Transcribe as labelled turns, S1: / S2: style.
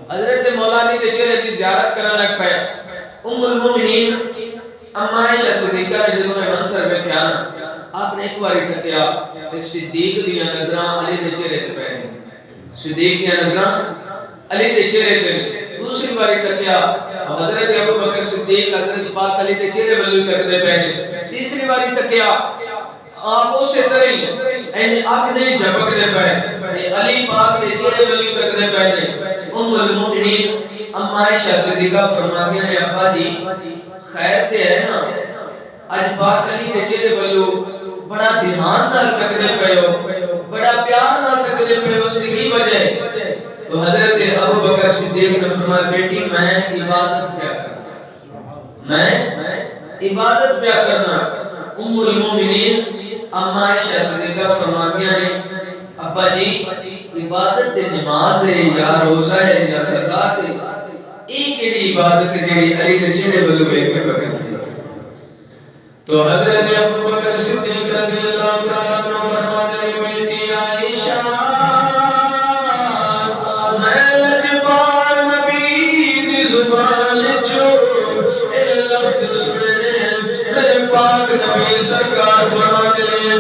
S1: حضرت مولا علی دے چہرے دی زیارت کرن لگ پئے ام المومنین اما عائشہ صدیقہ نے جدوں یہ منظر ویکھیا نا آپ نے ایک باری تکیا تے صدیق دیاں نظراں علی دے چہرے تے پے صدیق دیاں نظراں علی دے چہرے تے دوسری باری تکیا حضرت ابو بکر صدیق حضرت پاک علی دے چہرے ولوں تکدے پے تیسری باری تکیا آپ اسی طرح این اکھ نہیں جھپکدے پے علی پاک دے چہرے ولوں تکدے پے ام المؤمنین اما عائشہ صدیقہ فرماتی ہیں ابا جی خیر تے ہے نا اج پاک علی دے چہرے ولوں بڑا دھیان نال تکدے پے ہو بڑا پیار نال تکدے پے ہو اس دی کی وجہ ہے تو حضرت ابو بکر صدیق نے فرمایا بیٹی میں عبادت کیا کرنا میں عبادت کیا کرنا ام المؤمنین اما عائشہ صدیقہ فرماتی ہیں ابا جی عبادت تے نماز ہے یا روزہ ہے یا زکات ہے ایک کیڑی عبادت ہے جڑی علی دے چہرے ولوں ویکھ کے کرنی تو حضرت ابو بکر صدیق رضی اللہ تعالی عنہ فرماتے ہیں بیٹی عائشہ میں لجپال نبی دی زبان جو اے لفظ سنے میرے پاک نبی سرکار فرماتے ہیں